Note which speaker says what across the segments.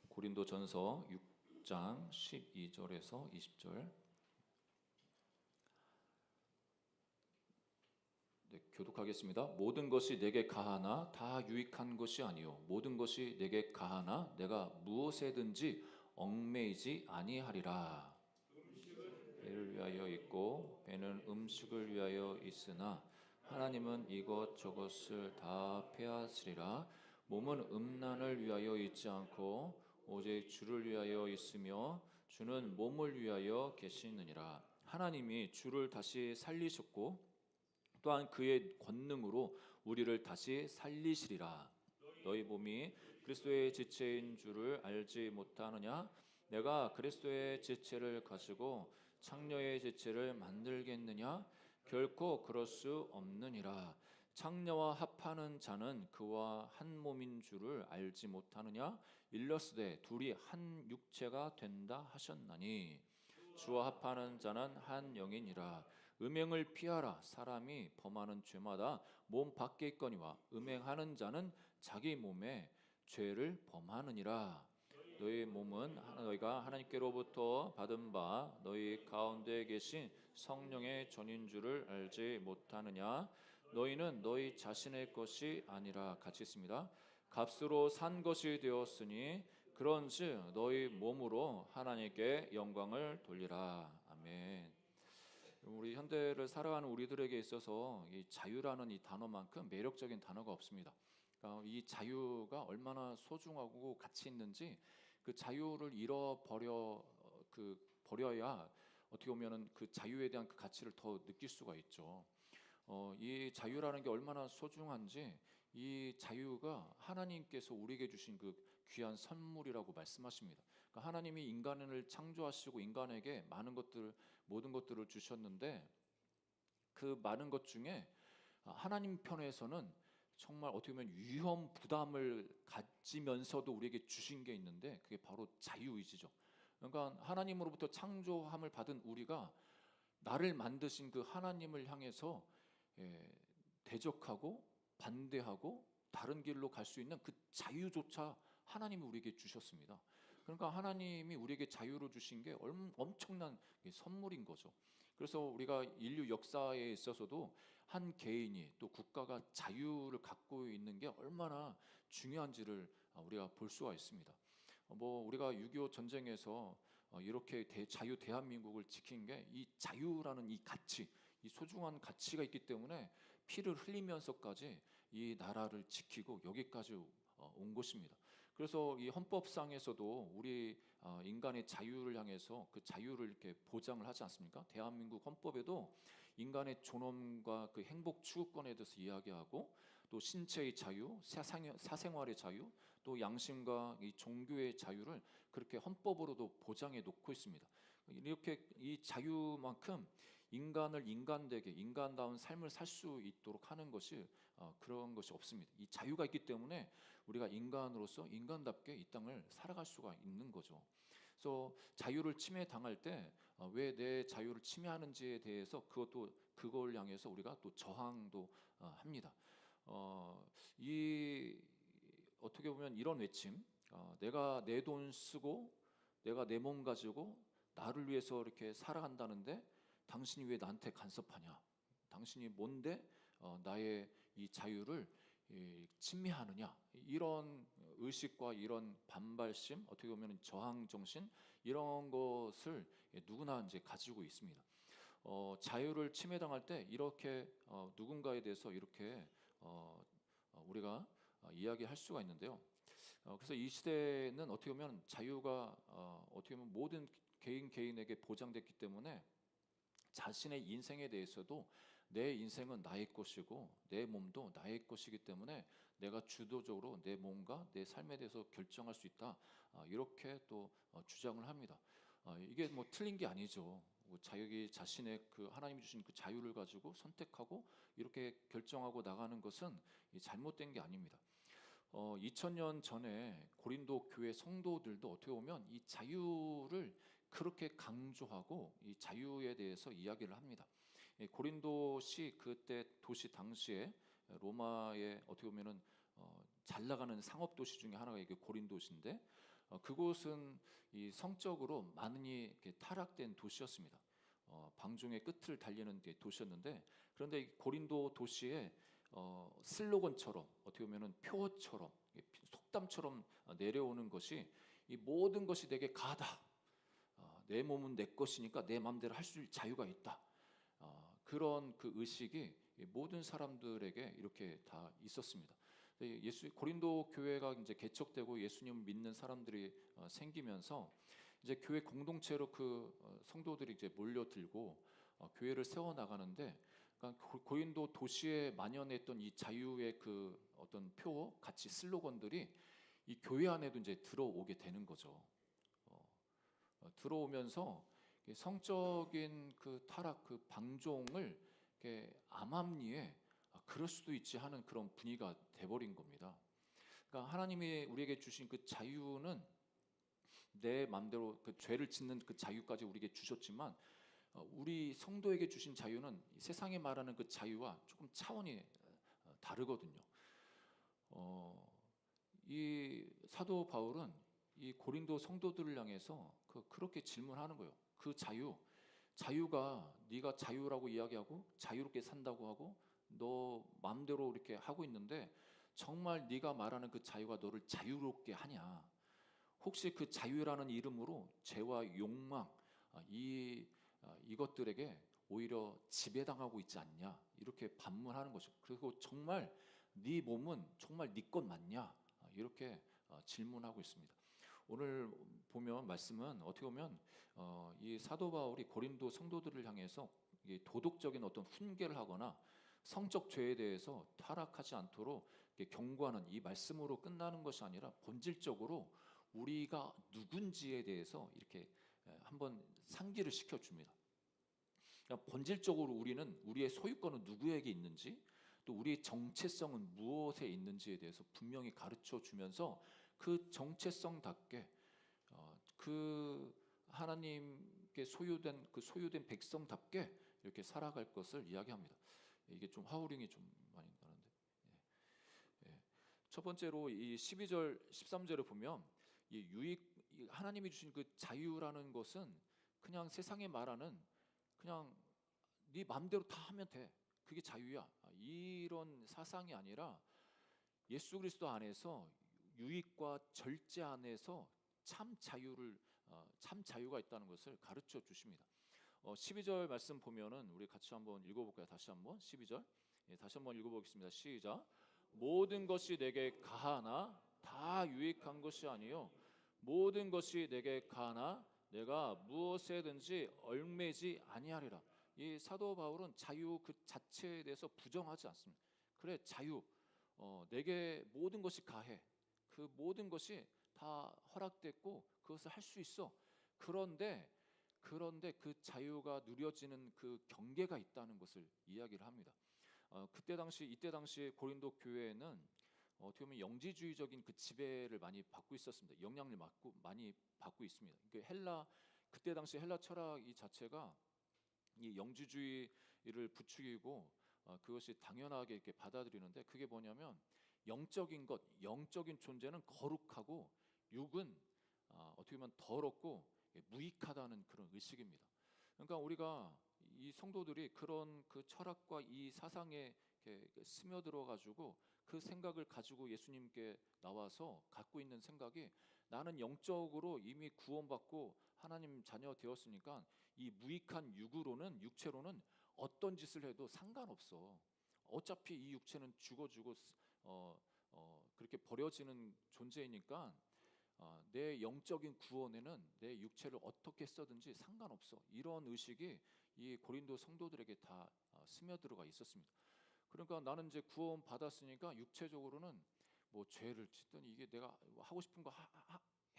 Speaker 1: 고린도전서 6장 12절에서 20절. 네, 교독하겠습니다. 모든 것이 내게 가하나 다 유익한 것이 아니요 모든 것이 내게 가하나 내가 무엇에든지 얽매이지 아니하리라. 배를 위하여 있고 배는 음식을 위하여 있으나 하나님은 이것저것을 다 폐하시리라. 몸은 음란을 위하여 있지 않고 오직 주를 위하여 있으며 주는 몸을 위하여 계시느니라. 하나님이 주를 다시 살리셨고 또한 그의 권능으로 우리를 다시 살리시리라. 너희 몸이 그리스도의 지체인 줄을 알지 못하느냐? 내가 그리스도의 지체를 가지고 창녀의 지체를 만들겠느냐? 결코 그럴 수 없느니라. 창녀와 합하는 자는 그와 한 몸인 줄을 알지 못하느냐? 일러스되 둘이 한 육체가 된다 하셨나니 주와 합하는 자는 한 영이니라. 음행을 피하라. 사람이 범하는 죄마다 몸 밖에 있거니와 음행하는 자는 자기 몸에 죄를 범하느니라. 너희 몸은 너희가 하나님께로부터 받은 바 너희 가운데 계신 성령의 전인 줄을 알지 못하느냐? 너희는 너희 자신의 것이 아니라 같이 있습니다. 값으로 산 것이 되었으니 그런즉 너희 몸으로 하나님께 영광을 돌리라. 아멘. 우리 현대를 살아가는 우리들에게 있어서 이 자유라는 이 단어만큼 매력적인 단어가 없습니다. 이 자유가 얼마나 소중하고 가치 있는지 그 자유를 버려야 어떻게 보면은 그 자유에 대한 그 가치를 더 느낄 수가 있죠. 이 자유라는 게 얼마나 소중한지 이 자유가 하나님께서 우리에게 주신 그 귀한 선물이라고 말씀하십니다. 그러니까 하나님이 인간을 창조하시고 인간에게 모든 것들을 주셨는데 그 많은 것 중에 하나님 편에서는 정말 어떻게 보면 위험 부담을 가지면서도 우리에게 주신 게 있는데 그게 바로 자유의지죠. 그러니까 하나님으로부터 창조함을 받은 우리가 나를 만드신 그 하나님을 향해서 대적하고 반대하고 다른 길로 갈 수 있는 그 자유조차 하나님이 우리에게 주셨습니다. 그러니까 하나님이 우리에게 자유를 주신 게 엄청난 선물인 거죠. 그래서 우리가 인류 역사에 있어서도 한 개인이 또 국가가 자유를 갖고 있는 게 얼마나 중요한지를 우리가 볼 수가 있습니다. 우리가 6.25 전쟁에서 이렇게 자유 대한민국을 지킨 게 이 자유라는 이 가치, 이 소중한 가치가 있기 때문에 피를 흘리면서까지 이 나라를 지키고 여기까지 온 것입니다. 그래서 이 헌법상에서도 우리 인간의 자유를 향해서 그 자유를 이렇게 보장을 하지 않습니까? 대한민국 헌법에도 인간의 존엄과 그 행복 추구권에 대해서 이야기하고 또 신체의 자유, 사생활의 자유, 또 양심과 이 종교의 자유를 그렇게 헌법으로도 보장해 놓고 있습니다. 이렇게 이 자유만큼 인간을 인간되게 인간다운 삶을 살 수 있도록 하는 것이 그런 것이 없습니다. 이 자유가 있기 때문에 우리가 인간으로서 인간답게 이 땅을 살아갈 수가 있는 거죠. 그래서 자유를 침해당할 때 왜 내 자유를 침해하는지에 대해서 그걸 향해서 우리가 또 저항도 합니다. 이 어떻게 보면 이런 외침, 내가 내 돈 쓰고 내가 내 몸 가지고 나를 위해서 이렇게 살아간다는데 당신이 왜 나한테 간섭하냐? 당신이 뭔데 나의 이 자유를 침해하느냐? 이런 의식과 이런 반발심, 어떻게 보면 저항 정신 이런 것을 누구나 이제 가지고 있습니다. 자유를 침해당할 때 이렇게 누군가에 대해서 이렇게 우리가 이야기할 수가 있는데요. 그래서 이 시대는 어떻게 보면 자유가 어떻게 보면 모든 개인에게 보장됐기 때문에 자신의 인생에 대해서도 내 인생은 나의 것이고 내 몸도 나의 것이기 때문에 내가 주도적으로 내 몸과 내 삶에 대해서 결정할 수 있다. 이렇게 또 주장을 합니다. 이게 틀린 게 아니죠. 자기 자신의 그 하나님이 주신 그 자유를 가지고 선택하고 이렇게 결정하고 나가는 것은 잘못된 게 아닙니다. 2000년 전에 고린도 교회 성도들도 어떻게 보면 이 자유를 그렇게 강조하고 이 자유에 대해서 이야기를 합니다. 고린도시 그때 도시 당시에 로마의 어떻게 보면은 잘 나가는 상업 도시 중에 하나가 이게 고린도시인데 그곳은 이 성적으로 많이 이렇게 타락된 도시였습니다. 방종의 끝을 달리는 도시였는데 그런데 이 고린도 도시에 슬로건처럼 어떻게 보면은 표어처럼 속담처럼 내려오는 것이 이 모든 것이 내게 가다. 내 몸은 내 것이니까 내 마음대로 할 수 있는 자유가 있다. 그런 그 의식이 모든 사람들에게 이렇게 다 있었습니다. 고린도 교회가 이제 개척되고 예수님을 믿는 사람들이 생기면서 이제 교회 공동체로 그 성도들이 이제 몰려들고 교회를 세워 나가는데, 그러니까 고린도 도시에 만연했던 이 자유의 그 어떤 표, 가치, 슬로건들이 이 교회 안에도 이제 들어오게 되는 거죠. 들어오면서 성적인 그 타락, 그 방종을 암암리에 그럴 수도 있지 하는 그런 분위기가 돼버린 겁니다. 그러니까 하나님이 우리에게 주신 그 자유는 내 마음대로 그 죄를 짓는 그 자유까지 우리에게 주셨지만 우리 성도에게 주신 자유는 세상에 말하는 그 자유와 조금 차원이 다르거든요. 이 사도 바울은 이 고린도 성도들을 향해서 그렇게 질문하는 거예요. 그 자유가 네가 자유라고 이야기하고 자유롭게 산다고 하고 너 마음대로 이렇게 하고 있는데 정말 네가 말하는 그 자유가 너를 자유롭게 하냐? 혹시 그 자유라는 이름으로 죄와 욕망 이것들에게 오히려 지배당하고 있지 않냐? 이렇게 반문하는 것이죠. 그리고 정말 네 몸은 정말 네 것 맞냐? 이렇게 질문하고 있습니다. 오늘 보면 말씀은 어떻게 보면 이 사도 바울이 고린도 성도들을 향해서 도덕적인 어떤 훈계를 하거나 성적 죄에 대해서 타락하지 않도록 경고하는 이 말씀으로 끝나는 것이 아니라 본질적으로 우리가 누군지에 대해서 이렇게 한번 상기를 시켜줍니다. 그러니까 본질적으로 우리는 우리의 소유권은 누구에게 있는지 또 우리의 정체성은 무엇에 있는지에 대해서 분명히 가르쳐 주면서 그 정체성답게 그 하나님께 소유된 백성답게 이렇게 살아갈 것을 이야기합니다. 이게 좀 하우링이 좀 많이 나는데. 첫 번째로 이 12절, 13절에 보면 하나님이 주신 그 자유라는 것은 그냥 세상에 말하는 그냥 네 마음대로 다 하면 돼. 그게 자유야. 이런 사상이 아니라 예수 그리스도 안에서 유익과 절제 안에서 참 자유가 있다는 것을 가르쳐 주십니다. 12절 말씀 보면은 우리 같이 한번 읽어볼까요? 다시 한번 12절 다시 한번 읽어보겠습니다. 시작. 모든 것이 내게 가하나 다 유익한 것이 아니요 모든 것이 내게 가하나 내가 무엇에든지 얽매지 아니하리라. 이 사도 바울은 자유 그 자체에 대해서 부정하지 않습니다. 그래 자유, 내게 모든 것이 가해. 그 모든 것이 다 허락됐고 그것을 할 수 있어. 그런데 그 자유가 누려지는 그 경계가 있다는 것을 이야기를 합니다. 이때 당시 고린도 교회에는 어떻게 보면 영지주의적인 그 지배를 많이 받고 있었습니다. 영향을 많이 받고 있습니다. 그때 당시 헬라 철학 이 자체가 이 영지주의를 부추기고 그것이 당연하게 이렇게 받아들이는데 그게 뭐냐면 영적인 존재는 거룩하고 육은 어떻게 보면 더럽고 무익하다는 그런 의식입니다. 그러니까 우리가 이 성도들이 그런 그 철학과 이 사상에 스며들어 가지고 그 생각을 가지고 예수님께 나와서 갖고 있는 생각이 나는 영적으로 이미 구원받고 하나님 자녀 되었으니까 이 무익한 육체로는 어떤 짓을 해도 상관없어. 어차피 이 육체는 죽어주고 그렇게 버려지는 존재이니까 내 영적인 구원에는 내 육체를 어떻게 써든지 상관없어. 이런 의식이 이 고린도 성도들에게 다 스며들어가 있었습니다. 그러니까 나는 이제 구원 받았으니까 육체적으로는 뭐 죄를 짓든 이게 내가 하고 싶은 거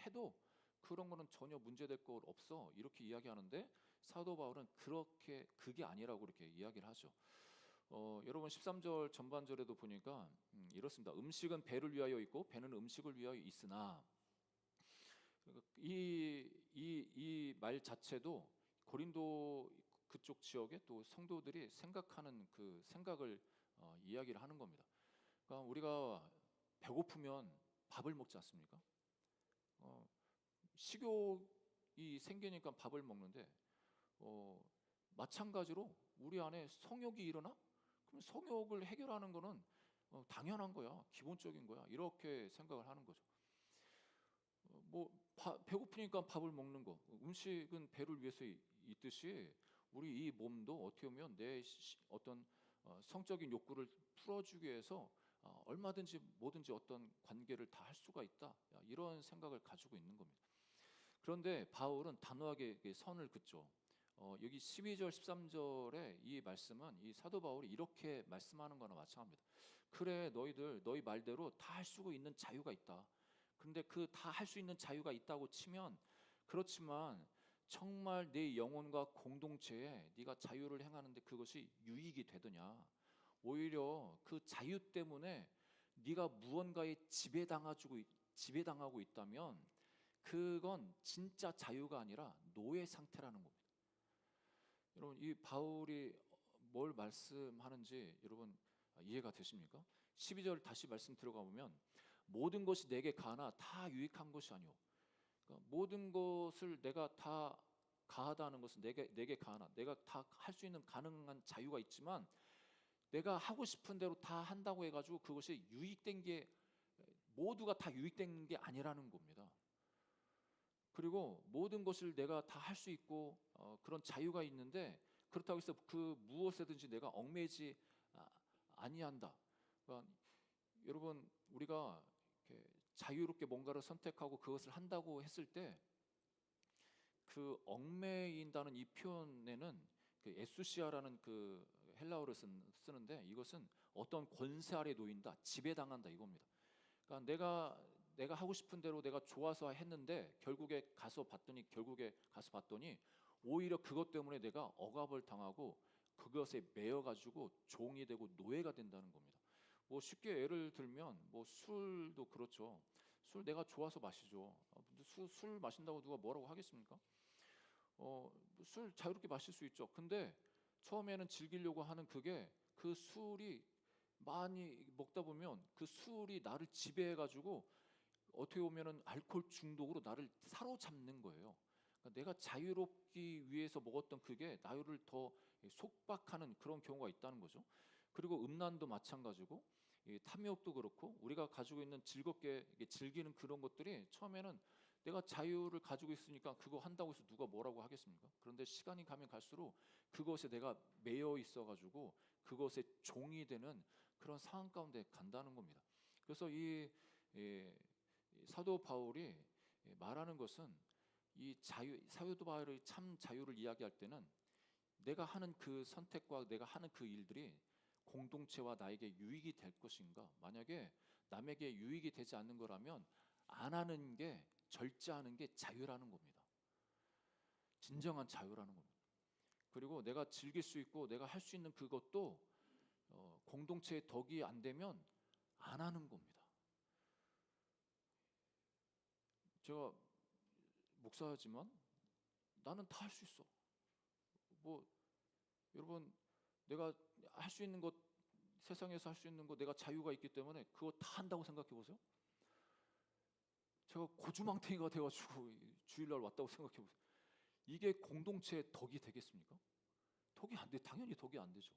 Speaker 1: 해도 그런 거는 전혀 문제될 거 없어. 이렇게 이야기하는데 사도 바울은 그게 아니라고 이렇게 이야기를 하죠. 여러분 13절 전반절에도 보니까 이렇습니다. 음식은 배를 위하여 있고 배는 음식을 위하여 있으나 이 말 자체도 고린도 그쪽 지역에 또 성도들이 생각하는 그 생각을 이야기를 하는 겁니다. 그러니까 우리가 배고프면 밥을 먹지 않습니까? 어, 식욕이 생기니까 밥을 먹는데 마찬가지로 우리 안에 성욕이 일어나? 그럼 성욕을 해결하는 거는 당연한 거야, 기본적인 거야. 이렇게 생각을 하는 거죠. 배고프니까 밥을 먹는 거. 음식은 배를 위해서 있듯이 우리 이 몸도 어떻게 보면 내 어떤 성적인 욕구를 풀어주기 위해서 얼마든지 뭐든지 어떤 관계를 다 할 수가 있다. 이런 생각을 가지고 있는 겁니다. 그런데 바울은 단호하게 선을 긋죠. 여기 12절 13절에 이 말씀은 이 사도 바울이 이렇게 말씀하는 거나 마찬가지입니다. 그래, 너희 말대로 다 할 수 있는 자유가 있다. 그런데 그 다 할 수 있는 자유가 있다고 치면, 그렇지만 정말 내 영혼과 공동체에 네가 자유를 행하는데 그것이 유익이 되더냐? 오히려 그 자유 때문에 네가 무언가에 지배당하고 있다면 그건 진짜 자유가 아니라 노예 상태라는 겁니다. 여러분, 이 바울이 뭘 말씀하는지 여러분 이해가 되십니까? 12절 다시 말씀 들어가 보면 모든 것이 내게 가나 다 유익한 것이 아니오. 그러니까 모든 것을 내가 다 가하다는 것은 내게 가나, 내가 다 할 수 있는 가능한 자유가 있지만 내가 하고 싶은 대로 다 한다고 해가지고 그것이 유익된 게, 모두가 다 유익된 게 아니라는 겁니다. 그리고 모든 것을 내가 다 할 수 있고 그런 자유가 있는데, 그렇다고 해서 그 무엇에든지 내가 얽매이지 아니한다. 그러니까 여러분, 우리가 이렇게 자유롭게 뭔가를 선택하고 그것을 한다고 했을 때 그 얽매인다는 이 표현에는 그 에수시아라는 그 헬라어를 쓰는데, 이것은 어떤 권세 아래 놓인다, 지배당한다 이겁니다. 그러니까 내가 하고 싶은 대로 내가 좋아서 했는데 결국에 가서 봤더니 오히려 그것 때문에 내가 억압을 당하고 그것에 매여 가지고 종이 되고 노예가 된다는 겁니다. 쉽게 예를 들면 술도 그렇죠. 술 내가 좋아서 마시죠. 술 마신다고 누가 뭐라고 하겠습니까? 술 자유롭게 마실 수 있죠. 근데 처음에는 즐기려고 하는 그게, 그 술이 많이 먹다 보면 그 술이 나를 지배해 가지고 어떻게 보면은 알코올 중독으로 나를 사로잡는 거예요. 그러니까 내가 자유롭기 위해서 먹었던 그게 나를 더 속박하는 그런 경우가 있다는 거죠. 그리고 음란도 마찬가지고, 이 탐욕도 그렇고, 우리가 가지고 있는 즐겁게 즐기는 그런 것들이 처음에는 내가 자유를 가지고 있으니까 그거 한다고 해서 누가 뭐라고 하겠습니까? 그런데 시간이 가면 갈수록 그것에 내가 매여 있어 가지고 그것에 종이 되는 그런 상황 가운데 간다는 겁니다. 그래서 이 사도 바울이 말하는 것은, 이 사도 바울이 참 자유를 이야기할 때는 내가 하는 그 선택과 내가 하는 그 일들이 공동체와 나에게 유익이 될 것인가? 만약에 남에게 유익이 되지 않는 거라면 안 하는 게, 절제하는 게 자유라는 겁니다. 진정한 자유라는 겁니다. 그리고 내가 즐길 수 있고 내가 할 수 있는 그것도 공동체의 덕이 안 되면 안 하는 겁니다. 제가 목사지만 나는 다 할 수 있어. 여러분, 내가 할 수 있는 것, 세상에서 할 수 있는 것, 내가 자유가 있기 때문에 그거 다 한다고 생각해 보세요. 제가 고주망태기가 돼가지고 주일날 왔다고 생각해 보세요. 이게 공동체의 덕이 되겠습니까? 덕이 안 돼. 당연히 덕이 안 되죠.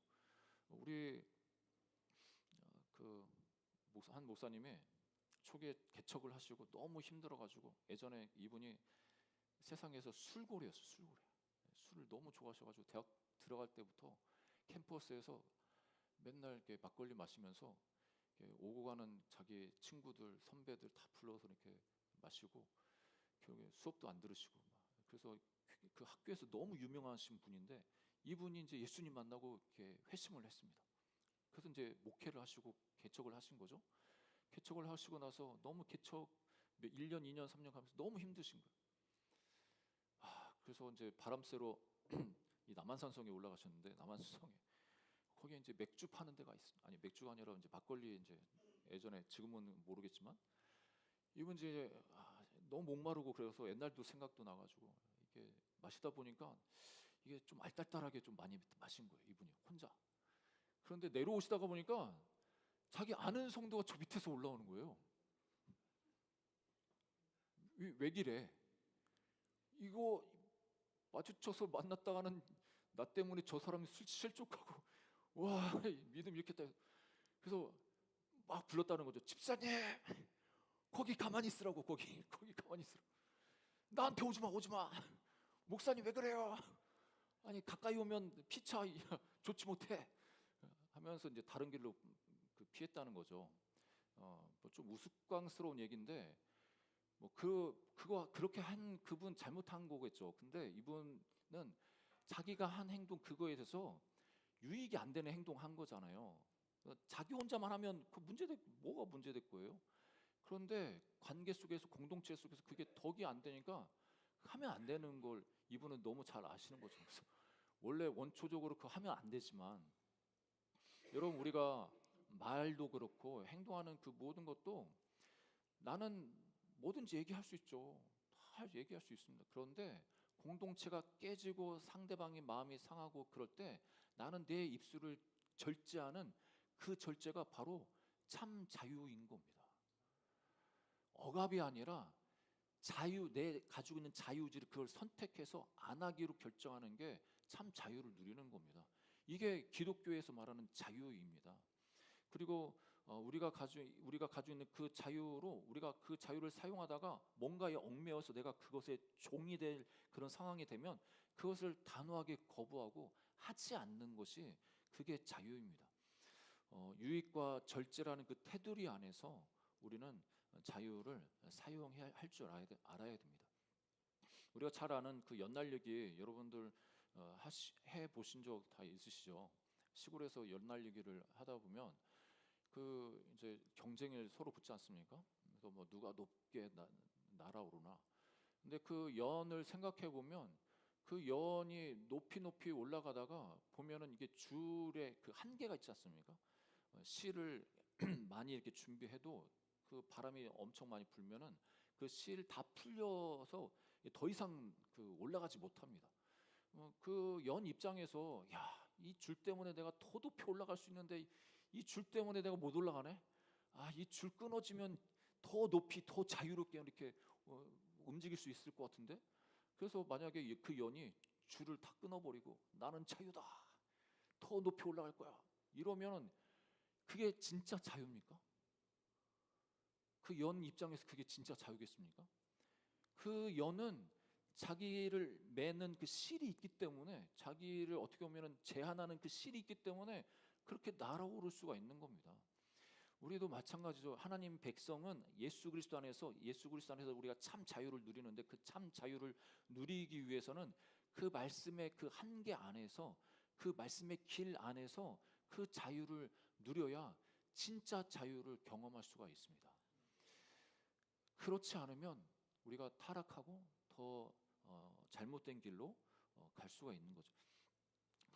Speaker 1: 우리 한 목사님이 초기에 개척을 하시고 너무 힘들어가지고, 예전에 이분이 세상에서 술고래였어요. 술고래. 술을 너무 좋아하셔가지고 대학 들어갈 때부터 캠퍼스에서 맨날 이렇게 막걸리 마시면서 이렇게 오고 가는 자기 친구들, 선배들 다 불러서 이렇게 마시고 결국에 수업도 안 들으시고 그래서 그 학교에서 너무 유명하신 분인데, 이분이 이제 예수님 만나고 이렇게 회심을 했습니다. 그래서 이제 목회를 하시고 개척을 하신 거죠. 개척을 하시고 나서 너무 1년, 2년, 3년 가면서 너무 힘드신 거예요. 그래서 이제 바람 쐬러 이 남한산성에 올라가셨는데, 남한산성에 거기에 이제 맥주 파는 데가 있어요. 아니, 맥주가 아니라 이제 막걸리, 이제 예전에, 지금은 모르겠지만 이분 이제 너무 목마르고, 그래서 옛날도 생각도 나가지고 이게 마시다 보니까 이게 좀 알딸딸하게 좀 많이 마신 거예요, 이분이 혼자. 그런데 내려오시다가 보니까 자기 아는 성도가 저 밑에서 올라오는 거예요. 왜 기래? 이거 마주쳐서 만났다가는 나 때문에 저 사람이 실족하고 와 믿음 잃겠다. 그래서 막 불렀다는 거죠. 집사님 거기 가만히 있으라고. 거기 가만히 있으라고. 나한테 오지 마. 목사님 왜 그래요? 아니 가까이 오면 피차 좋지 못해 하면서 이제 다른 길로 피했다는 거죠. 뭐좀 우스꽝스러운 얘기인데 뭐 그거 그렇게 한 그분 잘못한 거겠죠. 근데 이분은 자기가 한 행동 그거에 대해서 유익이 안 되는 행동한 거잖아요. 자기 혼자만 하면 뭐가 문제될 거예요? 그런데 관계 속에서 공동체 속에서 그게 덕이 안 되니까 하면 안 되는 걸 이분은 너무 잘 아시는 거죠. 그래서 원래 원초적으로 그거 하면 안 되지만 여러분 우리가 말도 그렇고 행동하는 그 모든 것도 나는 뭐든지 얘기할 수 있죠. 다 얘기할 수 있습니다. 그런데 공동체가 깨지고 상대방의 마음이 상하고 그럴 때 나는 내 입술을 절제하는 그 절제가 바로 참 자유인 겁니다. 억압이 아니라 내 가지고 있는 자유의지를 그걸 선택해서 안 하기로 결정하는 게 참 자유를 누리는 겁니다. 이게 기독교에서 말하는 자유입니다. 그리고 우리가 가지고 있는 그 자유로 우리가 그 자유를 사용하다가 뭔가에 얽매여서 내가 그것에 종이 될 그런 상황이 되면 그것을 단호하게 거부하고 하지 않는 것이 그게 자유입니다. 유익과 절제라는 그 테두리 안에서 우리는 자유를 사용해야 할 줄 알아야 됩니다. 우리가 잘 아는 그 연날리기 여러분들 해 보신 적 다 있으시죠? 시골에서 연날리기를 하다 보면 그 이제 경쟁을 서로 붙지 않습니까? 그래서 뭐 누가 높게 날아오르나. 근데 그 연을 생각해 보면 그 연이 높이 올라가다가 보면은 이게 줄에 그 한계가 있지 않습니까? 실을 많이 이렇게 준비해도 그 바람이 엄청 많이 불면은 그 실 다 풀려서 더 이상 그 올라가지 못합니다. 그 연 입장에서 이 줄 때문에 내가 더 높이 올라갈 수 있는데 이 줄 때문에 내가 못 올라가네. 이 줄 끊어지면 더 높이 더 자유롭게 이렇게 움직일 수 있을 것 같은데. 그래서 만약에 그 연이 줄을 다 끊어버리고 나는 자유다. 더 높이 올라갈 거야. 이러면은 그게 진짜 자유입니까? 그 연 입장에서 그게 진짜 자유겠습니까? 그 연은 자기를 매는 그 실이 있기 때문에 자기를 어떻게 보면 제한하는 그 실이 있기 때문에 그렇게 날아오를 수가 있는 겁니다. 우리도 마찬가지죠. 하나님 백성은 예수 그리스도 안에서 우리가 참 자유를 누리는데 그 참 자유를 누리기 위해서는 그 말씀의 그 한계 안에서 그 말씀의 길 안에서 그 자유를 누려야 진짜 자유를 경험할 수가 있습니다. 그렇지 않으면 우리가 타락하고 더 잘못된 길로 갈 수가 있는 거죠.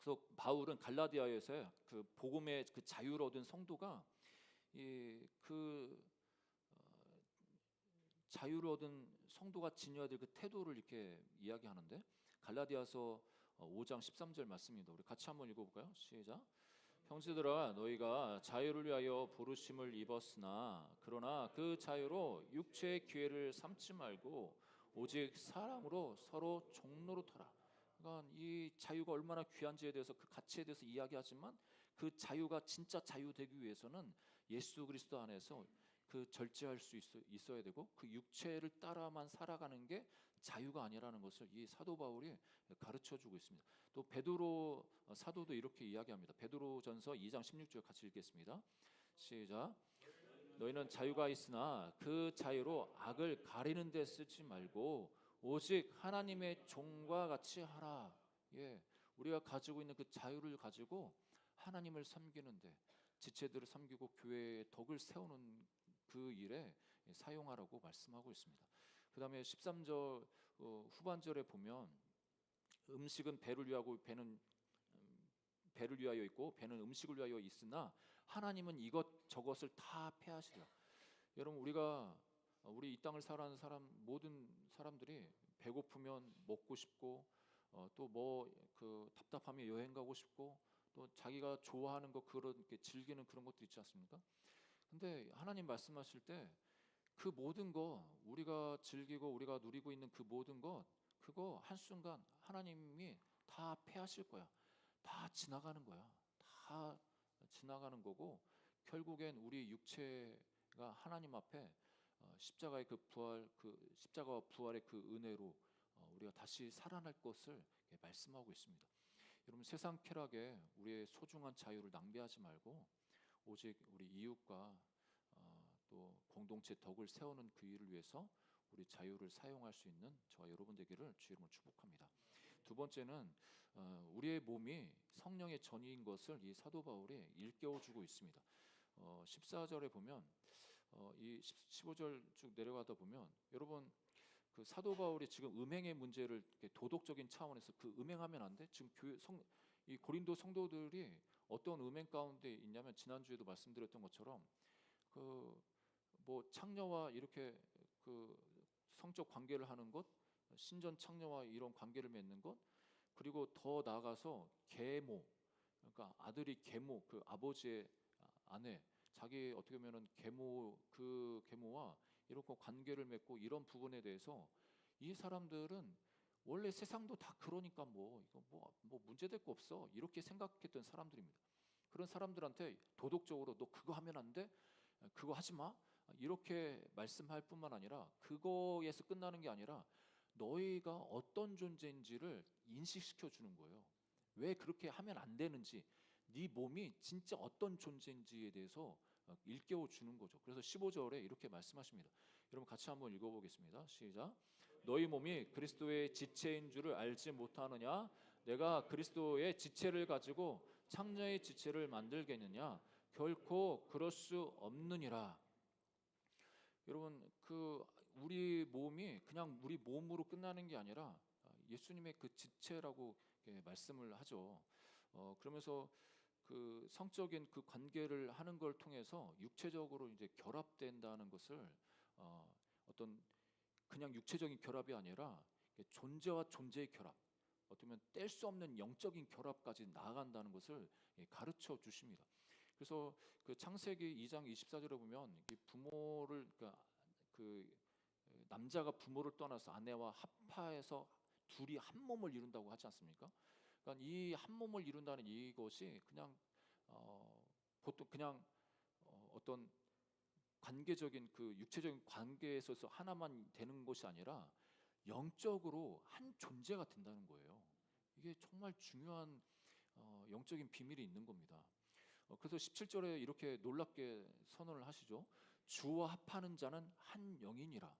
Speaker 1: 그래서 바울은 갈라디아에서 그 복음의 그 자유를 얻은 성도가 자유를 얻은 성도가 지녀야 될 그 태도를 이렇게 이야기하는데 갈라디아서 5장 13절 말씀입니다. 우리 같이 한번 읽어볼까요? 시작. 형제들아 너희가 자유를 위하여 부르심을 입었으나 그러나 그 자유로 육체의 기회를 삼지 말고 오직 사랑으로 서로 종로로 터라. 그러니까 이 자유가 얼마나 귀한지에 대해서 그 가치에 대해서 이야기하지만 그 자유가 진짜 자유 되기 위해서는 예수 그리스도 안에서 그 절제할 수 있어야 되고 그 육체를 따라만 살아가는 게 자유가 아니라는 것을 이 사도 바울이 가르쳐주고 있습니다. 또 베드로 사도도 이렇게 이야기합니다. 베드로전서 2장 16절 같이 읽겠습니다. 시작. 너희는 자유가 있으나 그 자유로 악을 가리는 데 쓰지 말고 오직 하나님의 종과 같이 하라. 우리가 가지고 있는 그 자유를 가지고 하나님을 섬기는데 지체들을 섬기고 교회의 덕을 세우는 그 일에 사용하라고 말씀하고 있습니다. 그 다음에 13절 후반절에 보면 음식은 배를 위하여 있고 배는 음식을 위하여 있으나 하나님은 이것저것을 다 패하시리라. 여러분 우리 이 땅을 살아가는 모든 사람들이 배고프면 먹고 싶고 또 뭐 그 답답하면 여행 가고 싶고 또 또 자기가 좋아하는 거 그렇게 즐기는 그런 것도 있지 않습니까? 근데 하나님 말씀하실 때 그 모든 거 우리가 즐기고 우리가 누리고 있는 그 모든 것 그거 한순간 하나님이 다 패하실 거야. 다 지나가는 거야. 다 지나가는 거고 결국엔 우리 육체가 하나님 앞에 십자가의 그 부활 그 십자가와 부활의 그 은혜로 우리가 다시 살아날 것을 말씀하고 있습니다. 여러분 세상 쾌락에 우리의 소중한 자유를 낭비하지 말고 오직 우리 이웃과 또 공동체 덕을 세우는 그 일을 위해서 우리 자유를 사용할 수 있는 저와 여러분 되기를 주 이름으로 축복합니다. 두 번째는 우리의 몸이 성령의 전이인 것을 이 사도 바울이 일깨워주고 있습니다. 14절에 보면 이 15절 쭉 내려가다 보면 여러분 그 사도 바울이 지금 음행의 문제를 도덕적인 차원에서 그 음행하면 안 돼. 지금 이 고린도 성도들이 어떤 음행 가운데 있냐면 지난주에도 말씀드렸던 것처럼 그 뭐 창녀와 이렇게 그 성적 관계를 하는 것, 신전 창녀와 이런 관계를 맺는 것, 그리고 더 나아가서 계모, 그러니까 아들이 계모, 그 아버지의 아내, 자기 어떻게 보면은 계모 그 계모와 이렇게 관계를 맺고 이런 부분에 대해서 이 사람들은 원래 세상도 다 그러니까 뭐 이거 뭐 문제될 거 없어 이렇게 생각했던 사람들입니다. 그런 사람들한테 도덕적으로 너 그거 하면 안 돼, 그거 하지 마 이렇게 말씀할 뿐만 아니라 그거에서 끝나는 게 아니라 너희가 어떤 존재인지를 인식시켜 주는 거예요. 왜 그렇게 하면 안 되는지, 네 몸이 진짜 어떤 존재인지에 대해서 일깨워 주는 거죠. 그래서 15절에 이렇게 말씀하십니다. 여러분 같이 한번 읽어보겠습니다. 시작. 너희 몸이 그리스도의 지체인 줄을 알지 못하느냐? 내가 그리스도의 지체를 가지고 창녀의 지체를 만들겠느냐? 결코 그럴 수 없느니라. 여러분 그 우리 몸이 그냥 우리 몸으로 끝나는 게 아니라 예수님의 그 지체라고 말씀을 하죠. 그러면서 그 성적인 그 관계를 하는 걸 통해서 육체적으로 이제 결합된다는 것을 어떤 그냥 육체적인 결합이 아니라 존재와 존재의 결합, 어쩌면 뗄 수 없는 영적인 결합까지 나아간다는 것을 가르쳐 주십니다. 그래서 그 창세기 2장 24절에 보면 이 부모를 그러니까 그 남자가 부모를 떠나서 아내와 합하여서 둘이 한 몸을 이룬다고 하지 않습니까? 그러니까 이 한 몸을 이룬다는 이것이 그냥 보통 그냥 어떤 관계적인 그 육체적인 관계에 있어서 하나만 되는 것이 아니라 영적으로 한 존재가 된다는 거예요. 이게 정말 중요한 영적인 비밀이 있는 겁니다. 그래서 17절에 이렇게 놀랍게 선언을 하시죠. 주와 합하는 자는 한 영이니라.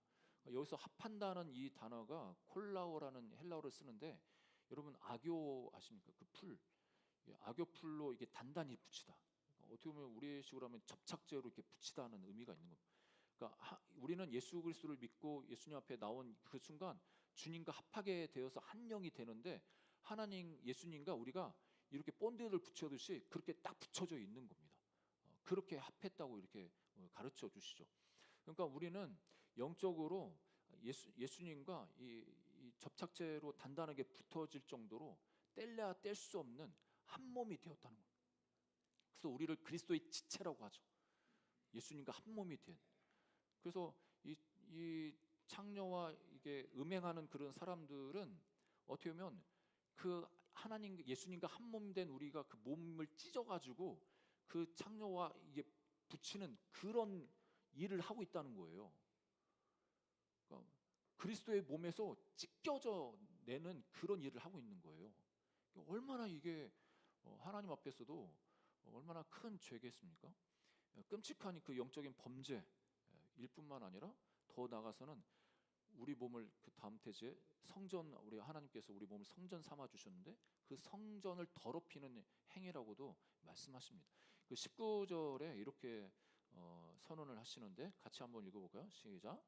Speaker 1: 여기서 합한다는 이 단어가 콜라오라는 헬라어를 쓰는데 여러분 악교 아십니까? 그 풀, 악교 풀로 이게 단단히 붙이다. 어떻게 보면 우리식으로 하면 접착제로 이렇게 붙이다는 의미가 있는 겁니다. 그러니까 우리는 예수 그리스도를 믿고 예수님 앞에 나온 그 순간 주님과 합하게 되어서 한 영이 되는데 하나님 예수님과 우리가 이렇게 본드를 붙여듯이 그렇게 딱 붙여져 있는 겁니다. 그렇게 합했다고 이렇게 가르쳐 주시죠. 그러니까 우리는 영적으로 예수님과 이 접착제로 단단하게 붙어질 정도로 뗄래야 뗄 수 없는 한 몸이 되었다는 거예요. 그래서 우리를 그리스도의 지체라고 하죠. 예수님과 한 몸이 된. 그래서 이 창녀와 이게 음행하는 그런 사람들은 어떻게 보면 그 하나님 예수님과 한 몸 된 우리가 그 몸을 찢어가지고 그 창녀와 이게 붙이는 그런 일을 하고 있다는 거예요. 그러니까 그리스도의 몸에서 찢겨져 내는 그런 일을 하고 있는 거예요. 얼마나 이게 하나님 앞에서도 얼마나 큰 죄겠습니까? 끔찍한 그 영적인 범죄일 뿐만 아니라 더 나아가서는 우리 몸을 그 다음 태지에 성전 우리 하나님께서 우리 몸을 성전 삼아 주셨는데 그 성전을 더럽히는 행위라고도 말씀하십니다. 그 19절에 이렇게 선언을 하시는데 같이 한번 읽어볼까요? 시작.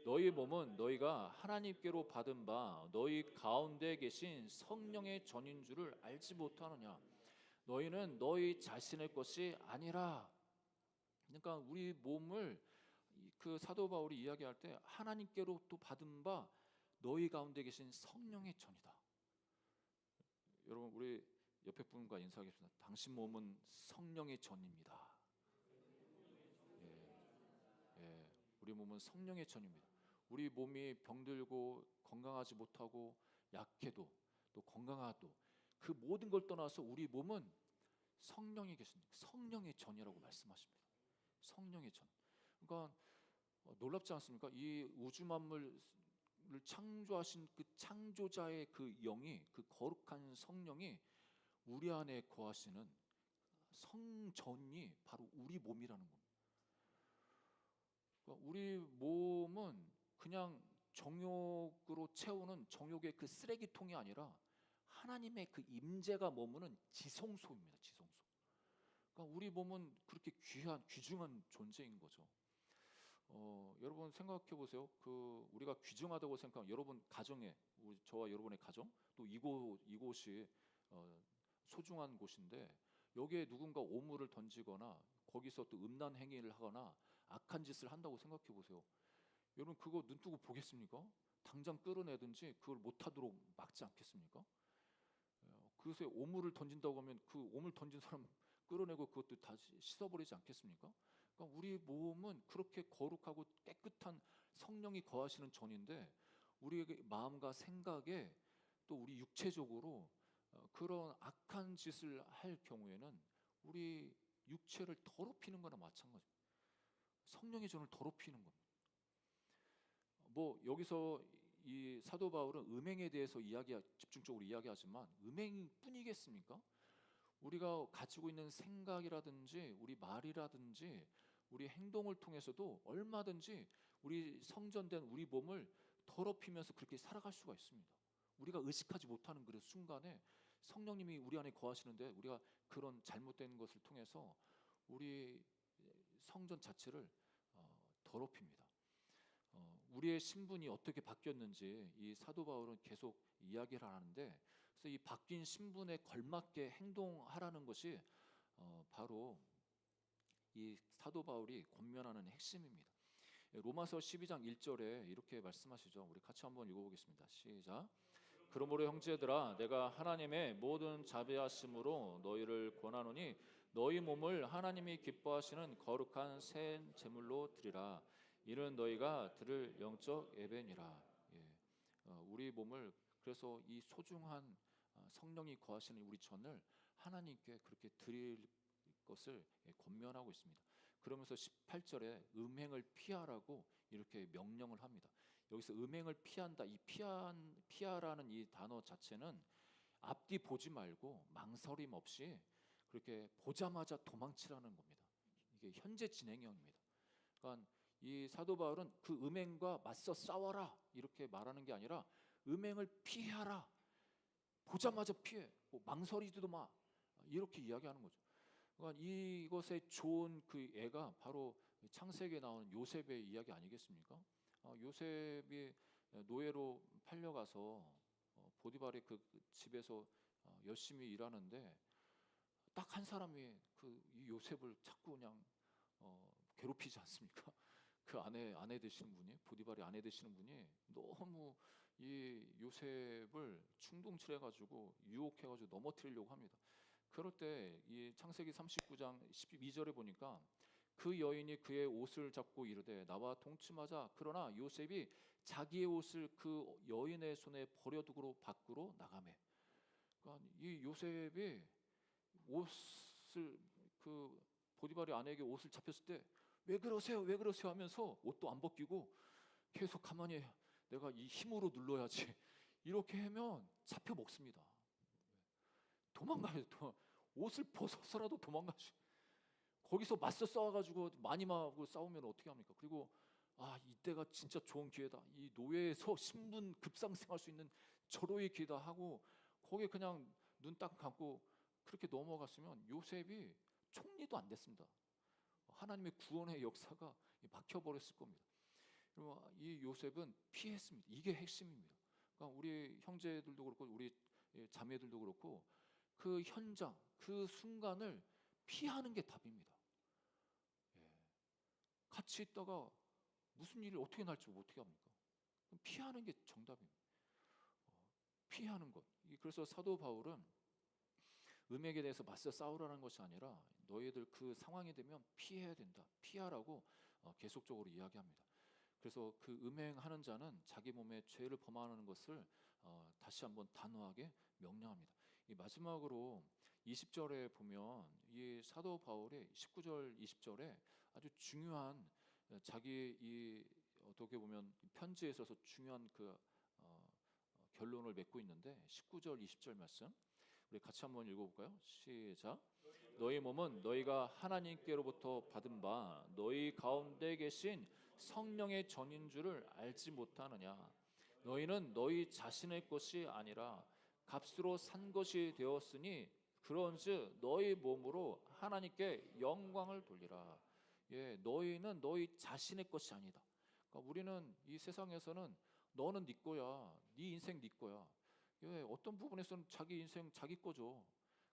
Speaker 1: 너희 몸은 너희가 하나님께로 받은 바 너희 가운데 계신 성령의 전인 줄을 알지 못하느냐? 너희는 너희 자신의 것이 아니라. 그러니까 우리 몸을 그 사도 바울이 이야기할 때 하나님께로 또 받은 바 너희 가운데 계신 성령의 전이다. 여러분 우리 옆에 분과 인사하겠습니다. 당신 몸은 성령의 전입니다. 예, 예, 우리 몸은 성령의 전입니다. 우리 몸이 병들고 건강하지 못하고 약해도 또 건강하도 그 모든 걸 떠나서 우리 몸은 성령이 계십니다. 성령의 전이라고 말씀하십니다. 성령의 전. 그러니까 놀랍지 않습니까? 이 우주 만물을 창조하신 그 창조자의 그 영이, 그 거룩한 성령이 우리 안에 거하시는 성전이 바로 우리 몸이라는 겁니다. 그러니까 우리 몸은 그냥 정욕으로 채우는 정욕의 그 쓰레기통이 아니라 하나님의 그 임재가 머무는 지성소입니다. 지성소. 그러니까 우리 몸은 그렇게 귀한 귀중한 존재인 거죠. 여러분 생각해 보세요. 그 우리가 귀중하다고 생각하면 여러분 가정에 저와 여러분의 가정 또 이곳이 소중한 곳인데 여기에 누군가 오물을 던지거나 거기서 또 음란 행위를 하거나 악한 짓을 한다고 생각해 보세요. 여러분 그거 눈 뜨고 보겠습니까? 당장 끌어내든지 그걸 못하도록 막지 않겠습니까? 그것에 오물을 던진다고 하면 그 오물 던진 사람 끌어내고 그것도 다시 씻어버리지 않겠습니까? 그러니까 우리 몸은 그렇게 거룩하고 깨끗한 성령이 거하시는 전인데 우리의 마음과 생각에 또 우리 육체적으로 그런 악한 짓을 할 경우에는 우리 육체를 더럽히는 거나 마찬가지입니다. 성령의 전을 더럽히는 겁니다. 뭐 여기서 이 사도 바울은 음행에 대해서 집중적으로 이야기하지만 음행뿐이겠습니까? 우리가 가지고 있는 생각이라든지 우리 말이라든지 우리 행동을 통해서도 얼마든지 우리 성전된 우리 몸을 더럽히면서 그렇게 살아갈 수가 있습니다. 우리가 의식하지 못하는 그 순간에 성령님이 우리 안에 거하시는데 우리가 그런 잘못된 것을 통해서 우리 성전 자체를 더럽힙니다. 우리의 신분이 어떻게 바뀌었는지 이 사도 바울은 계속 이야기를 하는데 그래서 이 바뀐 신분에 걸맞게 행동하라는 것이 바로 이 사도 바울이 권면하는 핵심입니다. 로마서 12장 1절에 이렇게 말씀하시죠. 우리 같이 한번 읽어보겠습니다. 시작. 그러므로 형제들아 내가 하나님의 모든 자비하심으로 너희를 권하노니 너희 몸을 하나님이 기뻐하시는 거룩한 새 제물로 드리라. 이는 너희가 드릴 영적 예배니라. 예. 우리 몸을 그래서 이 소중한 성령이 거하시는 우리 전을 하나님께 그렇게 드릴 것을 권면하고 있습니다. 그러면서 18절에 음행을 피하라고 이렇게 명령을 합니다. 여기서 음행을 피한다, 이 피하라는 이 단어 자체는 앞뒤 보지 말고 망설임 없이 그렇게 보자마자 도망치라는 겁니다. 이게 현재 진행형입니다. 그러니까 이 사도 바울은 그 음행과 맞서 싸워라 이렇게 말하는 게 아니라 음행을 피하라, 보자마자 피해, 뭐 망설이지도 마 이렇게 이야기하는 거죠. 그러니까 이것의 좋은 그 애가 바로 창세기에 나오는 요셉의 이야기 아니겠습니까? 요셉이 노예로 팔려가서 보디발의 그 집에서 열심히 일하는데 딱 한 사람이 이 요셉을 자꾸 그냥 괴롭히지 않습니까? 그 아내 되시는 분이 보디발의 아내 되시는 분이 너무 이 요셉을 충동질해가지고 유혹해가지고 넘어뜨리려고 합니다. 그럴 때 이 창세기 39장 12절에 보니까 그 여인이 그의 옷을 잡고 이르되 나와 동침하자. 그러나 요셉이 자기의 옷을 그 여인의 손에 버려두고 밖으로 나가매. 그러니까 이 요셉이 옷을 그 보디발의 아내에게 옷을 잡혔을 때 왜 그러세요? 왜 그러세요? 하면서 옷도 안 벗기고 계속 가만히 내가 이 힘으로 눌러야지 이렇게 하면 잡혀 먹습니다. 도망가요. 옷을 벗어서라도 도망가지. 거기서 맞서 싸워가지고 마님하고 싸우면 어떻게 합니까? 그리고 이때가 진짜 좋은 기회다. 이 노예에서 신분 급상승할 수 있는 절호의 기회다 하고 거기에 그냥 눈 딱 감고 그렇게 넘어갔으면 요셉이 총리도 안 됐습니다. 하나님의 구원의 역사가 막혀버렸을 겁니다. 그리고 이 요셉은 피했습니다. 이게 핵심입니다. 그러니까 우리 형제들도 그렇고 우리 자매들도 그렇고 그 현장, 그 순간을 피하는 게 답입니다. 같이 있다가 무슨 일이 어떻게 날지 어떻게 합니까? 피하는 게 정답입니다. 피하는 것. 그래서 사도 바울은 음행에 대해서 맞서 싸우라는 것이 아니라 너희들 그 상황이 되면 피해야 된다. 피하라고 계속적으로 이야기합니다. 그래서 그 음행하는 자는 자기 몸에 죄를 범하는 것을 다시 한번 단호하게 명령합니다. 이 마지막으로 20절에 보면 이 사도 바울이 19절 20절에 아주 중요한 자기 이 어떻게 보면 편지에 있어서 중요한 그 결론을 맺고 있는데 19절 20절 말씀 우리 같이 한번 읽어볼까요? 시작. 너희 몸은 너희가 하나님께로부터 받은 바 너희 가운데 계신 성령의 전인 줄을 알지 못하느냐. 너희는 너희 자신의 것이 아니라 값으로 산 것이 되었으니 그런즉 너희 몸으로 하나님께 영광을 돌리라. 예, 너희는 너희 자신의 것이 아니다. 그러니까 우리는 이 세상에서는 너는 네 거야, 네 인생 네 거야. 예, 어떤 부분에서는 자기 인생 자기 거죠.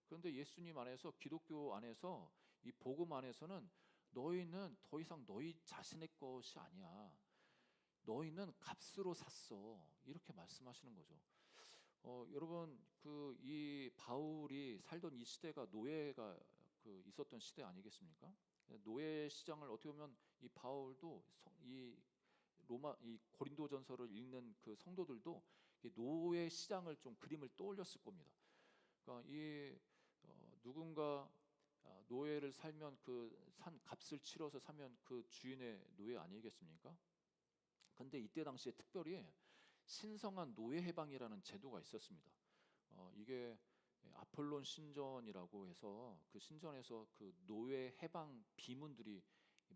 Speaker 1: 그런데 예수님 안에서 기독교 안에서 이 복음 안에서는 너희는 더 이상 너희 자신의 것이 아니야. 너희는 값으로 샀어. 이렇게 말씀하시는 거죠. 여러분 그 이 바울이 살던 이 시대가 노예가 그 있었던 시대 아니겠습니까? 노예 시장을 어떻게 보면 이 바울도 이 로마 이 고린도전서를 읽는 그 성도들도 노예 시장을 좀 그림을 떠올렸을 겁니다. 그러니까 이 누군가 노예를 살면 그 산 값을 치러서 사면 그 주인의 노예 아니겠습니까? 근데 이때 당시에 특별히 신성한 노예 해방이라는 제도가 있었습니다. 이게 아폴론 신전이라고 해서 그 신전에서 그 노예 해방 비문들이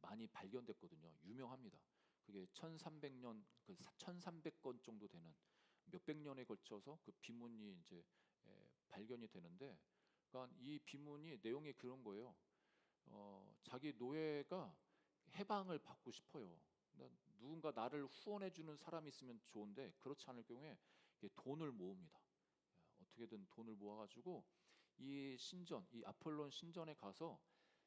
Speaker 1: 많이 발견됐거든요. 유명합니다. 그게 1300년 그 1300건 정도 되는 몇백 년에 걸쳐서 그 비문이 이제 발견이 되는데 그러니까 이 비문이 내용이 그런 거예요. 자기 노예가 해방을 받고 싶어요. 누군가 나를 후원해 주는 사람이 있으면 좋은데 그렇지 않을 경우에 돈을 모읍니다. 어떻게든 돈을 모아가지고 이 신전, 이 아폴론 신전에 가서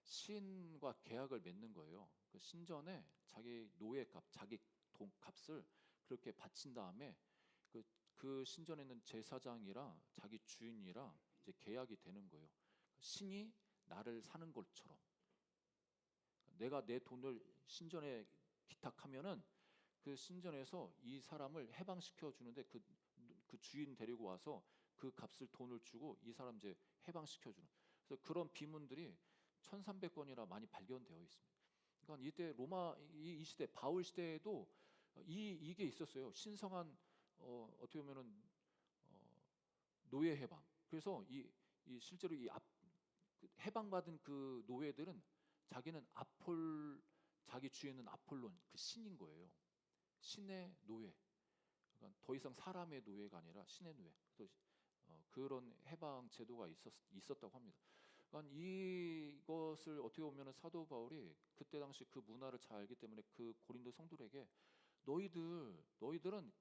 Speaker 1: 신과 계약을 맺는 거예요. 그 신전에 자기 노예값, 자기 돈 값을 그렇게 바친 다음에 그 신전에 있는 제사장이랑 자기 주인이랑 이제 계약이 되는 거예요. 신이 나를 사는 것처럼 내가 내 돈을 신전에 기탁하면은 그 신전에서 이 사람을 해방시켜 주는데 그 주인 데리고 와서 그 값을 돈을 주고 이 사람 이제 해방시켜 주는. 그래서 그런 비문들이 1300건이나 많이 발견되어 있습니다. 그러니까 이때 로마 이 시대 바울 시대에도 이게 있었어요. 신성한 어떻게 보면은 노예 해방. 그래서 이 실제로 그 해방받은 그 노예들은 자기는 자기 주인은 아폴론 그 신인 거예요. 신의 노예. 그러니까 더 이상 사람의 노예가 아니라 신의 노예. 그런 해방 제도가 있었다고 합니다. 그러니까 이것을 어떻게 보면 사도 바울이 그때 당시 그 문화를 잘 알기 때문에 그 고린도 성도들에게 너희들은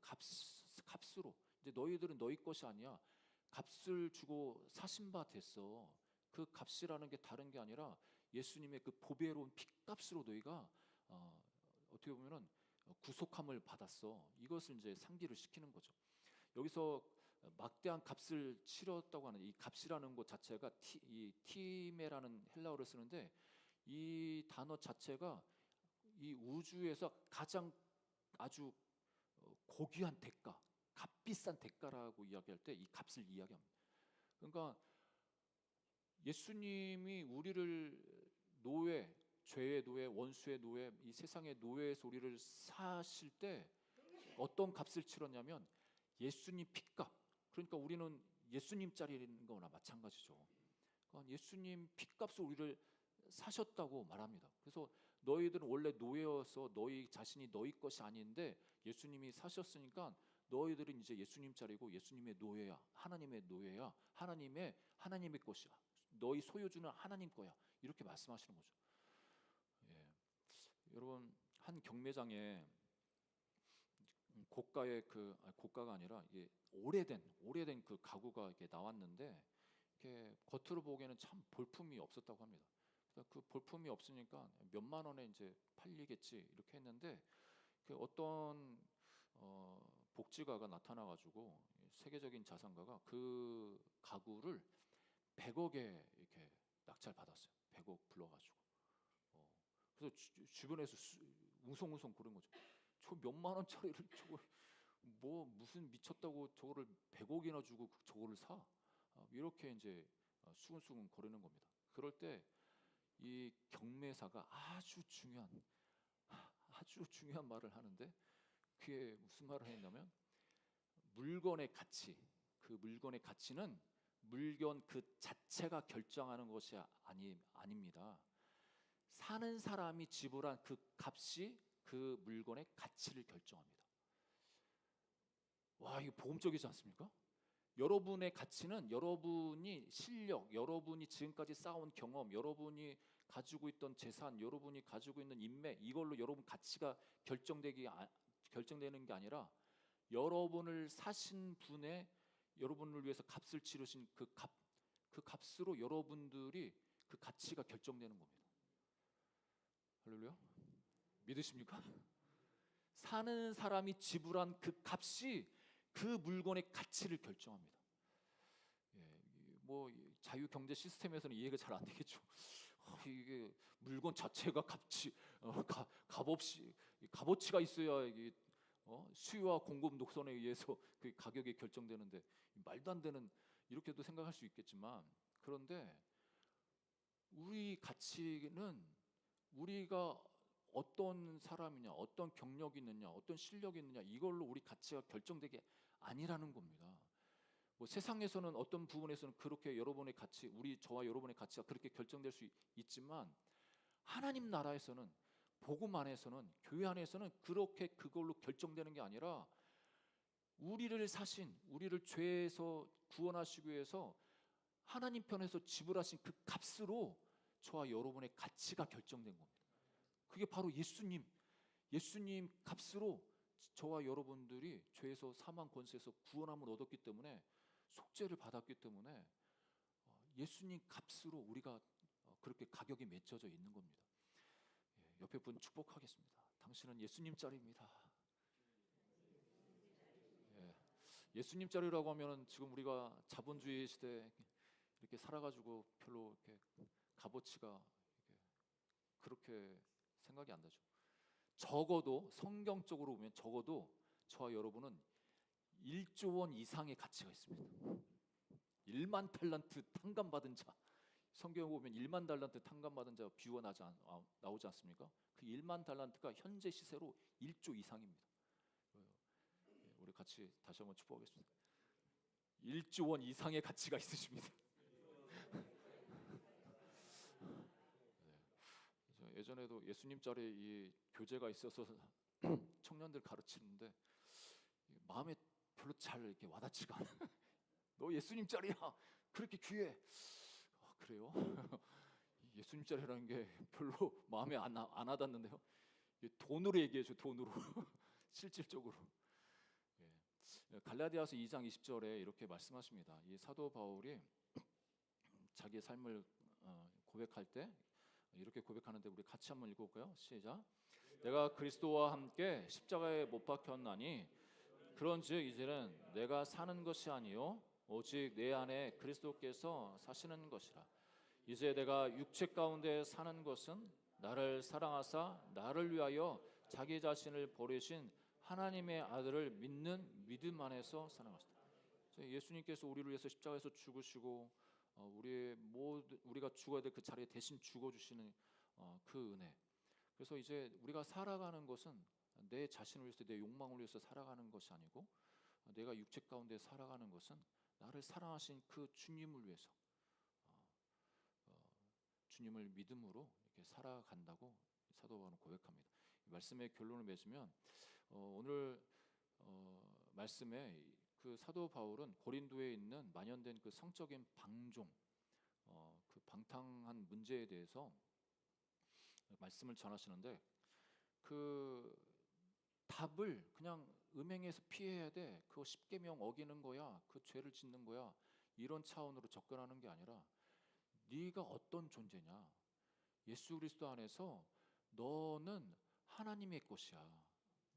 Speaker 1: 값으로 이제 너희들은 너희 것이 아니야. 값을 주고 사신 바 됐어. 그 값이라는 게 다른 게 아니라 예수님의 그 보배로운 피값으로 너희가 어떻게 보면은 구속함을 받았어. 이것을 이제 상기를 시키는 거죠. 여기서 막대한 값을 치렀다고 하는 이 값이라는 것 자체가 이 티메라는 헬라어를 쓰는데 이 단어 자체가 이 우주에서 가장 아주 고귀한 대가, 값비싼 대가라고 이야기할 때 이 값을 이야기합니다. 그러니까 예수님이 우리를 노예, 죄의 노예, 원수의 노예, 이 세상의 노예에서 우리를 사실 때 어떤 값을 치렀냐면 예수님 피값. 그러니까 우리는 예수님짜리인 거나 마찬가지죠. 그러니까 예수님 피값을 우리를 사셨다고 말합니다. 그래서 너희들은 원래 노예여서 너희 자신이 너희 것이 아닌데 예수님이 사셨으니까 너희들은 이제 예수님 자리고 예수님의 노예야. 하나님의 노예야. 하나님의 것이야. 너희 소유주는 하나님 거야. 이렇게 말씀하시는 거죠. 예. 여러분 한 경매장에 고가의 고가가 아니라 이게 오래된 그 가구가 이렇게 나왔는데 이렇게 겉으로 보기에는 참 볼품이 없었다고 합니다. 그 볼품이 없으니까 몇만 원에 이제 팔리겠지 이렇게 했는데 그 어떤 복지가가 나타나가지고 세계적인 자산가가 그 가구를 100억에 이렇게 낙찰 받았어요. 100억 불러가지고. 그래서 주변에서 웅성웅성 그런 거죠. 저 몇만 원짜리를 저거 뭐 무슨 미쳤다고 저거를 100억이나 주고 저거를 사? 이렇게 이제 수근수근 거리는 겁니다. 그럴 때 이 경매사가 아주 중요한 말을 하는데, 그게 무슨 말을 했냐면, 물건의 가치, 그 물건의 가치는 물건 그 자체가 결정하는 것이 아닙니다. 사는 사람이 지불한 그 값이 그 물건의 가치를 결정합니다. 와, 이거 보험적이지 않습니까? 여러분의 가치는 여러분이 실력, 여러분이 지금까지 쌓아온 경험, 여러분이 가지고 있던 재산, 여러분이 가지고 있는 인맥, 이걸로 여러분 가치가 결정되는 게 아니라, 여러분을 사신 분의, 여러분을 위해서 값을 치르신 그 값으로 여러분들이 그 가치가 결정되는 겁니다. 할렐루야. 믿으십니까? 사는 사람이 지불한 그 값이 그 물건의 가치를 결정합니다. 뭐 자유 경제 시스템에서는 이해가 잘 안 되겠죠. 이게 물건 자체가 값어치가 있어야 이게 수요와 공급 녹선에 의해서 그 가격이 결정되는데, 말도 안 되는, 이렇게도 생각할 수 있겠지만, 그런데 우리 가치는 우리가 어떤 사람이냐, 어떤 경력이 있느냐, 어떤 실력이 있느냐, 이걸로 우리 가치가 결정되게 아니라는 겁니다. 뭐 세상에서는 어떤 부분에서는 그렇게 여러분의 가치, 저와 여러분의 가치가 그렇게 결정될 수 있지만, 하나님 나라에서는, 복음 안에서는, 교회 안에서는 그렇게 그걸로 결정되는 게 아니라, 우리를 죄에서 구원하시기 위해서 하나님 편에서 지불하신 그 값으로 저와 여러분의 가치가 결정된 겁니다. 그게 바로 예수님 값으로 저와 여러분들이 죄에서, 사망 권세에서 구원함을 얻었기 때문에, 속죄를 받았기 때문에, 예수님 값으로 우리가 그렇게 가격이 맺혀져 있는 겁니다. 옆에 분 축복하겠습니다. 당신은 예수님 짤입니다. 예수님 짤이라고 하면 지금 우리가 자본주의 시대에 이렇게 살아가지고 별로 이렇게 값어치가 그렇게 생각이 안 나죠. 적어도 성경적으로 보면 적어도 저와 여러분은 1조 원 이상의 가치가 있습니다. 1만 달란트 탕감받은 자, 성경에 보면 1만 달란트 탕감받은 자 비유가 나오지 않습니까? 그 1만 달란트가 현재 시세로 1조 이상입니다. 우리 같이 다시 한번 축복하겠습니다. 1조 원 이상의 가치가 있으십니다. 예전에도 예수님 짤에 이 교재가 있어서 청년들 가르치는데 마음에 별로 잘 이렇게 와닿지가 않아. 너 예수님 짤이야. 그렇게 귀해. 그래요? 예수님 짤이라는 게 별로 마음에 안 와닿는데요. 돈으로 얘기해줘, 돈으로. 실질적으로. 갈라디아서 2장 20절에 이렇게 말씀하십니다. 이 사도 바울이 자기의 삶을 고백할 때 이렇게 고백하는데, 우리 같이 한번 읽어볼까요? 시작. 내가 그리스도와 함께 십자가에 못 박혔나니 그런즉 이제는 내가 사는 것이 아니요 오직 내 안에 그리스도께서 사시는 것이라. 이제 내가 육체 가운데 사는 것은 나를 사랑하사 나를 위하여 자기 자신을 버리신 하나님의 아들을 믿는 믿음 안에서 사는 것이다. 예수님께서 우리를 위해서 십자가에서 죽으시고 우리가 죽어야 될 그 자리에 대신 죽어주시는 그 은혜. 그래서 이제 우리가 살아가는 것은 내 자신을 위해서, 내 욕망을 위해서 살아가는 것이 아니고, 내가 육체 가운데 살아가는 것은 나를 사랑하신 그 주님을 위해서, 주님을 믿음으로 이렇게 살아간다고 사도 바울은 고백합니다. 이 말씀의 결론을 맺으면, 오늘 말씀에 그 사도 바울은 고린도에 있는 만연된 그 성적인 방종, 그 방탕한 문제에 대해서 말씀을 전하시는데, 그 답을 그냥 음행에서 피해야 돼, 그거 십계명 어기는 거야, 그 죄를 짓는 거야, 이런 차원으로 접근하는 게 아니라, 네가 어떤 존재냐, 예수 그리스도 안에서 너는 하나님의 것이야.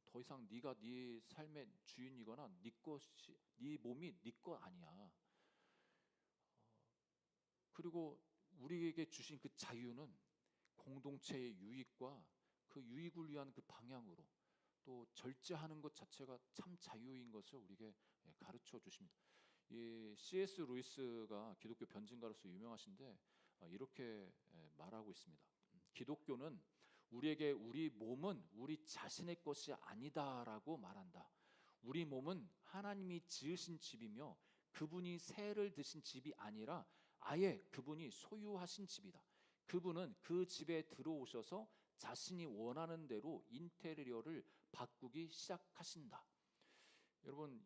Speaker 1: 더 이상 네가 네 삶의 주인이거나 네 몸이 네 것 아니야. 그리고 우리에게 주신 그 자유는 공동체의 유익과 그 유익을 위한 그 방향으로 또 절제하는 것 자체가 참 자유인 것을 우리에게 가르쳐 주십니다. 이 C.S. 루이스가 기독교 변증가로서 유명하신데 이렇게 말하고 있습니다. 기독교는 우리에게 우리 몸은 우리 자신의 것이 아니다라고 말한다. 우리 몸은 하나님이 지으신 집이며 그분이 세를 드신 집이 아니라 아예 그분이 소유하신 집이다. 그분은 그 집에 들어오셔서 자신이 원하는 대로 인테리어를 바꾸기 시작하신다. 여러분,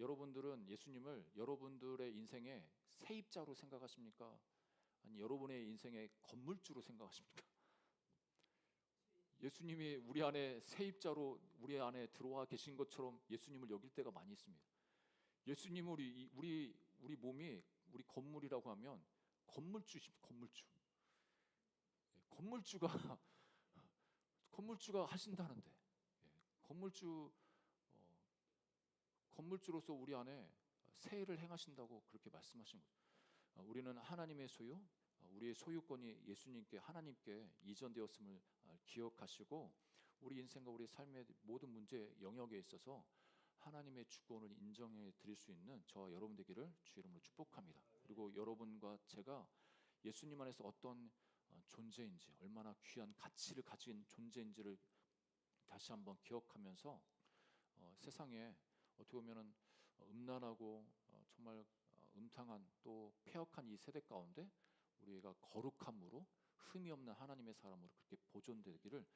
Speaker 1: 여러분들은 예수님을 여러분들의 인생의 세입자로 생각하십니까? 아니 여러분의 인생의 건물주로 생각하십니까? 예수님이 우리 안에 세입자로 우리 안에 들어와 계신 것처럼 예수님을 여길 때가 많이 있습니다. 예수님은 우리 몸이 우리 건물이라고 하면 건물주십니다. 건물주. 건물주가 건물주가 하신다는데 건물주로서 우리 안에 세일을 행하신다고 그렇게 말씀하신 거죠. 우리는 하나님의 소유, 우리의 소유권이 예수님께 하나님께 이전되었음을 기억하시고 우리 인생과 우리 삶의 모든 문제 영역에 있어서 하나님의 주권을 인정해 드릴 수 있는 저와 여러분 되기를 주 이름으로 축복합니다. 그리고 여러분과 제가 예수님 안에서 어떤 존재인지 얼마나 귀한 가치를 가진 존재인지를 다시 한번 기억하면서 세상에 어떻게 보면은 음란하고 정말 음탕한 또 폐역한 이 세대 가운데 우리가 거룩함으로 흠이 없는 하나님의 사람으로 그렇게 보존되기를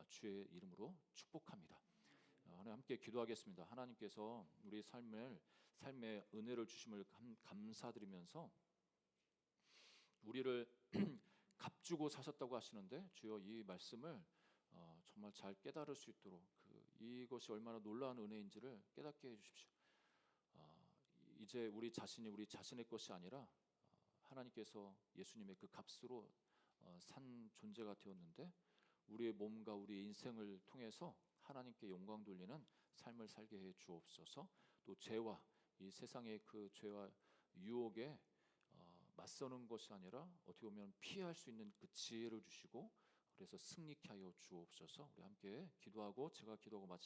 Speaker 1: 주의 이름으로 축복합니다. 하나님 함께 기도하겠습니다. 하나님께서 우리 삶의 은혜를 주심을 감사드리면서 우리를 값주고 사셨다고 하시는데 주여 이 말씀을 정말 잘 깨달을 수 있도록 이것이 얼마나 놀라운 은혜인지를 깨닫게 해주십시오. 이제 우리 자신의 것이 아니라 하나님께서 예수님의 그 값으로 산 존재가 되었는데 우리의 몸과 우리의 인생을 통해서 하나님께 영광 돌리는 삶을 살게 해 주옵소서. 또 죄와 이 세상의 그 죄와 유혹에 맞서는 것이 아니라 어떻게 보면 피할 수 있는 그 지혜를 주시고 그래서 승리케 하여 주옵소서. 우리 함께 기도하고 제가 기도하고 마치